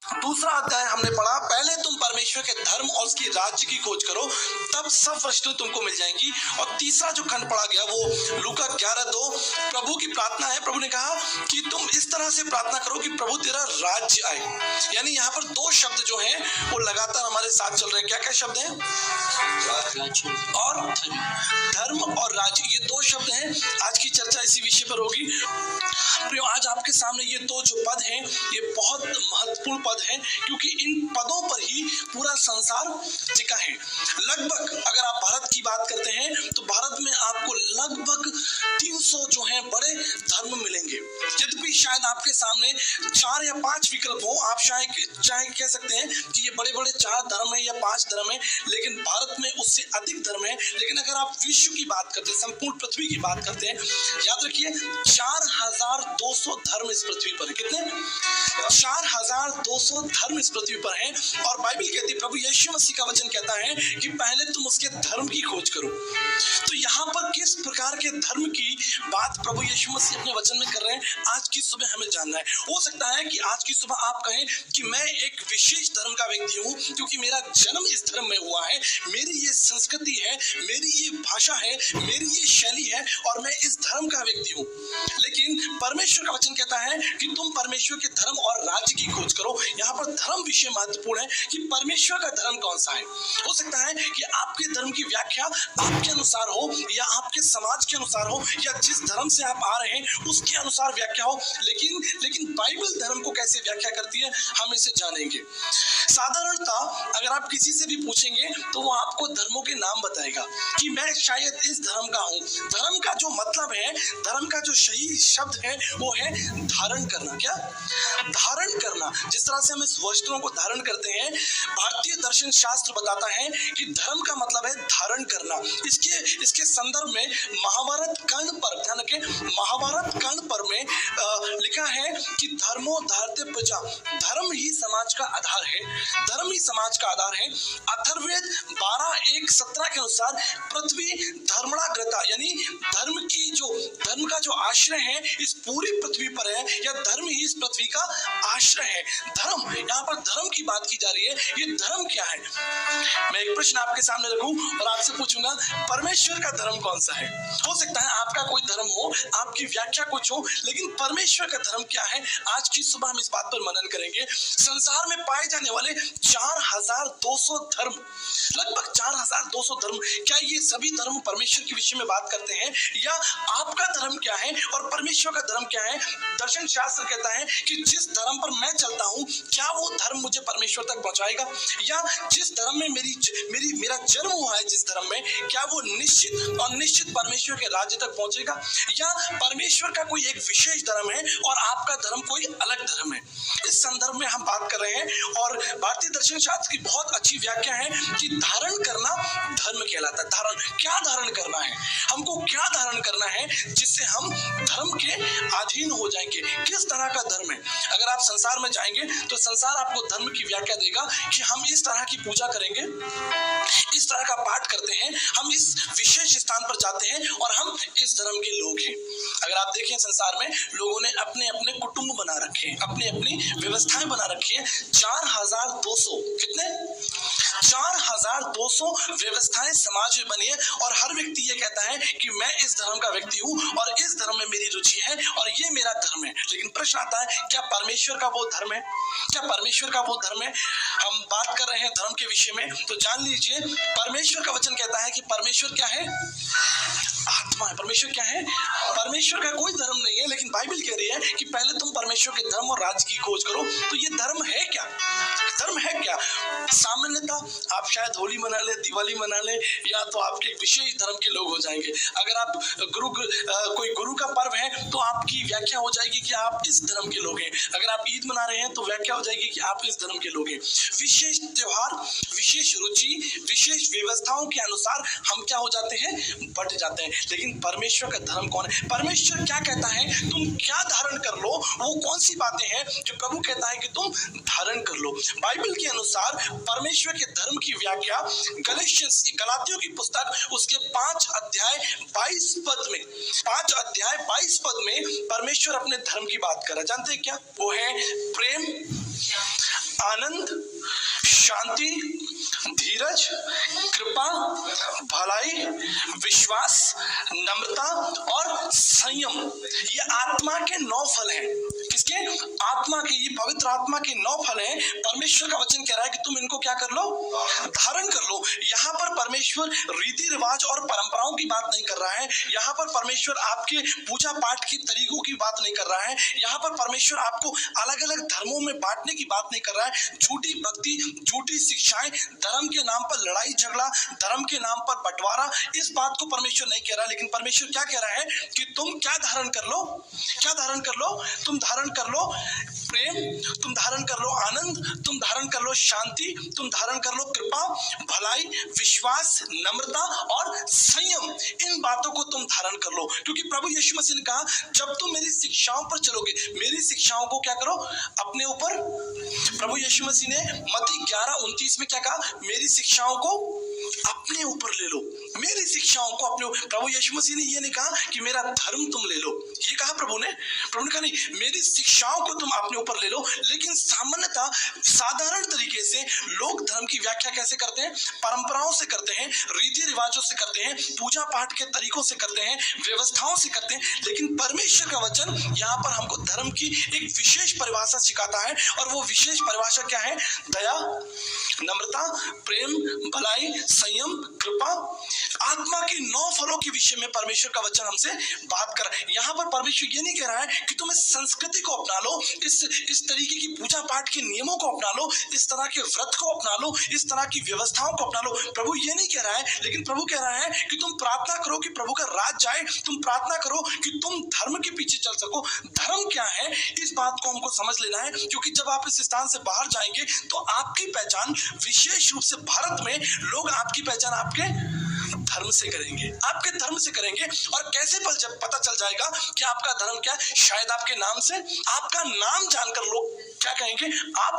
दूसरा अध्याय हमने पढ़ा, पहले तुम परमेश्वर के धर्म और उसकी राज्य की खोज करो, तब सब वस्तुएं तुमको मिल जाएंगी। और तीसरा जो खंड पढ़ा गया वो लूका 11:2 प्रभु की प्रार्थना है। प्रभु ने कहा कि तुम इस तरह से प्रार्थना करो कि प्रभु तेरा राज्य आए। यानी यहाँ पर दो शब्द जो हैं वो लगातार हमारे साथ चल रहे हैं। क्या क्या शब्द हैं? और धर्म और राज्य, ये दो शब्द हैं। आज की चर्चा इसी विषय पर होगी। प्रियो, आज आपके सामने ये दो जो पद हैं ये बहुत महत्वपूर्ण पद हैं, क्योंकि इन पदों पर ही पूरा संसार टिका है। लगभग अगर आप भारत की बात करते हैं तो भारत में आपको लगभग 300 जो हैं बड़े धर्म मिलेंगे। यद्यपि शायद आपके सामने 4 या 5 विकल्प हो, आप शायद कह सकते हैं कि ये बड़े बड़े 4 धर्म है या 5 धर्म है, लेकिन भारत में उससे अधिक धर्म है। लेकिन अगर आप विश्व की बात करते हैं, संपूर्ण पृथ्वी की बात करते हैं, याद रखिए 4200 धर्म इस पृथ्वी पर है। कितने? 4200 धर्म इस पृथ्वी पर हैं। और बाइबल कहती है, प्रभु यीशु मसीह का वचन कहता है कि पहले तुम उसके धर्म की खोज करो। तो यहाँ पर किस प्रकार के धर्म की बात प्रभु यीशु मसीह अपने वचन में कर रहे हैं, आज की सुबह हमें जानना है। हो सकता है कि आज की सुबह आप कहें कि मैं एक विशेष धर्म का व्यक्ति हूँ, क्योंकि मेरा जन्म इस धर्म में हुआ है, मेरी ये संस्कृति है, मेरी ये भाषा है, मेरी ये शैली है और मैं इस धर्म का व्यक्ति हूँ। लेकिन परमेश्वर का वचन कहता है कि तुम परमेश्वर के धर्म और राज्य की खोज करो। यहाँ पर धर्म विषय महत्वपूर्ण है कि परमेश्वर का धर्म कौन सा है। हो सकता है कि आपके धर्म की व्याख्या आपके अनुसार हो या आपके समाज के अनुसार हो या जिस धर्म से आप आ रहे हैं उसके अनुसार व्याख्या हो, लेकिन बाइबल धर्म को कैसे व्याख्या करती है हम इसे जानेंगे। साधारणतः अगर आप किसी से भी पूछेंगे तो वो आपको धर्मों के नाम बताएगा कि मैं शायद इस धर्म का हूँ। धर्म का जो मतलब है, धर्म का जो सही शब्द है वो है धारण करना। क्या? धारण करना। जिस तरह से हम इस वस्त्रों को धारण करते हैं, भारतीय दर्शन शास्त्र बताता है कि धर्म का मतलब है धारण करना। इसके संदर्भ में महाभारत कर्ण पर्व, ध्यान रखें, महाभारत कर्ण पर्व में लिखा है कि धर्मो धार्ते प्रजा, धर्म ही समाज का आधार है, धर्म ही समाज का आधार है। अथर्ववेद 12:1-17 के अनुसार पृथ्वी धर्मणाग्रता, यानी धर्म का जो आश्रय है इस पूरी पृथ्वी पर है, या धर्म ही इस पृथ्वी का आश्रय है। धर्म, यहाँ पर धर्म की बात की जा रही है। ये धर्म क्या है? मैं एक प्रश्न आपके सामने रखूं और आपसे पूछूंगा, परमेश्वर का धर्म कौन सा है? हो सकता है आपका कोई धर्म हो, आपकी व्याख्या कुछ हो, लेकिन परमेश्वर का धर्म क्या है? आज की सुबह हम इस बात पर मनन करेंगे। संसार में पाए जाने वाले 4200 धर्म, लगभग 4200 धर्म, क्या ये सभी धर्म परमेश्वर के विषय में बात करते हैं, या आपका धर्म क्या है और परमेश्वर का धर्म क्या है? दर्शन शास्त्र कहता है कि जिस धर्म पर मैं चलता हूँ, क्या वो धर्म मुझे परमेश्वर तक पहुंचाएगा, या जिस धर्म में मेरा जन्म हुआ है, जिस धर्म में, क्या वो निश्चित और निश्चित परमेश्वर के राज्य तक पहुंचेगा, या परमेश्वर का कोई एक विशेष धर्म है और आपका धर्म कोई अलग धर्म है। इस संदर्भ में हम बात कर रहे हैं और भारतीय दर्शन शास्त्र की बहुत अच्छी व्याख्या है कि धारण करना धर्म कहलाता है। धारण, क्या धारण करना है, हमको क्या धारण करना है जिससे हम धर्म के अधीन हो जाएंगे। किस तरह का धर्म है? अगर आप संसार में जाएंगे तो संसार आपको धर्म की व्याख्या देगा कि हम इस तरह की पूजा करेंगे, इस तरह का पाठ करते हैं, हम इस विशेष स्थान पर जाते हैं और हम इस धर्म के लोग हैं। अगर आप देखें संसार में लोगों ने अपने अपने कुटुंब बना रखे हैं, अपनी अपनी व्यवस्थाएं बना रखी है। 4200, कितने? 4200 व्यवस्थाएं समाज में बनी है और हर व्यक्ति ये कहता है कि मैं इस धर्म का व्यक्ति हूँ और इस धर्म में मेरी रुचि है और ये मेरा धर्म है। लेकिन प्रश्न आता है, क्या परमेश्वर का वो धर्म है? क्या परमेश्वर का वो धर्म है? हम बात कर रहे हैं धर्म के विषय में, तो जान लीजिए परमेश्वर का वचन कहता है कि परमेश्वर क्या है? आत्मा है। परमेश्वर क्या है? परमेश्वर का कोई धर्म नहीं है, लेकिन बाइबल कह रही है कि पहले तुम परमेश्वर के धर्म और राज्य की खोज करो। तो ये धर्म है क्या? धर्म है क्या? सामान्यतः आप शायद होली मना ले, दिवाली मना ले, या तो आपके विशेष धर्म के लोग हो जाएंगे। अगर आप कोई गुरु का पर्व है तो आपकी व्याख्या हो जाएगी कि आप इस धर्म के लोग हैं। अगर आप ईद मना रहे हैं तो व्याख्या हो जाएगी कि आप इस धर्म के लोग हैं। विशेष त्योहार, विशेष रुचि, विशेष व्यवस्थाओं के अनुसार हम क्या हो जाते हैं? बट जाते हैं। लेकिन परमेश्वर का धर्म कौन है? परमेश्वर क्या कहता है? तुम क्या धारण कर लो? वो कौन सी बातें हैं जो प्रभु कहता है कि तुम धारण कर लो? बाइबल के अनुसार परमेश्वर के धर्म की व्याख्या गलातियों की पुस्तक उसके 5 अध्याय 22 पद में, 5 अध्याय 22 पद में परमेश्वर अपने धर्म की बात कर रहा है। जानते हैं क्या? वो है प्रेम, आनंद, शांति, धीरज, कृपा, भलाई, विश्वास, नम्रता और संयम। ये आत्मा के 9 फल हैं। किसके? आत्मा के। ये पवित्र आत्मा के 9 फल हैं। परमेश्वर का वचन कह रहा है कि तुम इनको क्या कर लो? धारण कर लो। यहाँ पर परमेश्वर रीति रिवाज और परंपराओं की बात नहीं कर रहा है। यहाँ पर परमेश्वर आपके पूजा पाठ के तरीकों की बात नहीं कर रहा है। यहाँ पर परमेश्वर आपको अलग अलग धर्मों में बांटने की बात नहीं कर रहा है। झूठी भक्ति, झूठी शिक्षाएं, धर्म के नाम पर लड़ाई झगड़ा, धर्म के नाम पर बंटवारा, इस बात को परमेश्वर नहीं कह रहा। लेकिन परमेश्वर क्या कह रहा है कि तुम क्या धारण कर लो? क्या धारण कर लो? तुम धारण कर लो प्रेम, तुम धारण कर लो आनंद, तुम धारण कर लो शांति, तुम धारण कर लो कृपा, भलाई, विश्वास, नम्रता और संयम। इन बातों को तुम धारण कर लो, क्योंकि प्रभु यीशु मसीह ने कहा जब तुम मेरी शिक्षाओं पर चलोगे, मेरी शिक्षाओं को क्या करो? अपने ऊपर। प्रभु यीशु मसीह ने मत्ती 11:29 में क्या कहा? मेरी शिक्षाओं को अपने ऊपर ले लो। मेरी शिक्षाओं को अपने। प्रभु यीशु मसीह ने ये नहीं कहा कि मेरा धर्म तुम ले लो, ये कहा प्रभु ने कहा नहीं, मेरी शिक्षाओं को तुम अपने ऊपर ले लो। लेकिन सामान्यतः साधारण तरीके से लोग धर्म की व्याख्या कैसे करते हैं? परंपराओं से करते हैं, रीति रिवाजों से करते हैं, पूजा पाठ के तरीकों से करते हैं, व्यवस्थाओं से करते हैं। लेकिन परमेश्वर का वचन यहाँ पर हमको धर्म की एक विशेष परिभाषा सिखाता है, और वो विशेष परिभाषा क्या है? दया, नम्रता, प्रेम, भलाई, संयम, कृपा। आत्मा के 9 फलों के विषय में परमेश्वर का वचन हमसे बात कर रहा है। यहाँ पर परमेश्वर ये नहीं कह रहा है कि तुम इस संस्कृति को अपना लो, इस तरीके की पूजा पाठ के नियमों को अपना लो, इस तरह के व्रत को अपना लो, इस तरह की व्यवस्थाओं को अपना लो। प्रभु ये नहीं कह रहा है, लेकिन प्रभु कह रहा है कि तुम प्रार्थना करो कि प्रभु का राज जाए, तुम प्रार्थना करो कि तुम धर्म के पीछे चल सको। धर्म क्या है, इस बात को हमको समझ लेना है, क्योंकि जब आप इस स्थान से बाहर जाएंगे तो आपकी पहचान विशेष रूप से भारत में लोग आपकी पहचान आपके धर्म से करेंगे, आपके धर्म से करेंगे। और कैसे जब पता चल जाएगा कि आपका धर्म क्या है? शायद आपके नाम से। आपका नाम जानकर लोग क्या कहेंगे? आप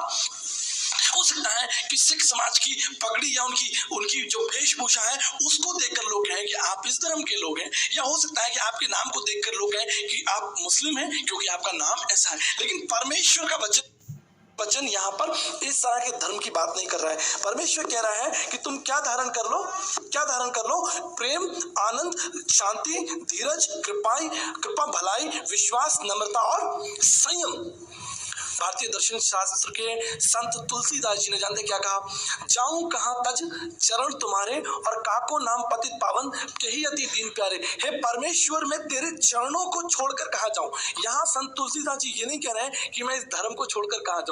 हो सकता है कि सिख समाज की पगड़ी या उनकी जो वेशभूषा है उसको देखकर लोग कहें कि आप इस धर्म के लोग हैं, या हो सकता है कि आपके नाम को देखकर लोग कहें कि आप मुस्लिम हैं क्योंकि आपका नाम ऐसा है। लेकिन परमेश्वर का वचन यहाँ पर इस तरह के धर्म की बात नहीं कर रहा है। परमेश्वर कह रहा है कि तुम क्या धारण कर लो? क्या धारण कर लो? प्रेम, आनंद, शांति, धीरज, कृपा, भलाई, विश्वास, नम्रता और संयम। भारतीय दर्शन शास्त्र के संत तुलसीदास जी ने जानते क्या कहा? जाऊं कहां तज चरण तुम्हारे, और काको नाम पतित पावन, कही अति दीन प्यारे। हे परमेश्वर, मैं तेरे चरणों को छोड़कर कहां जाऊं? यहाँ संत तुलसीदास जी ये नहीं कह रहे हैं कि मैं इस धर्म को छोड़कर कहां जाऊं।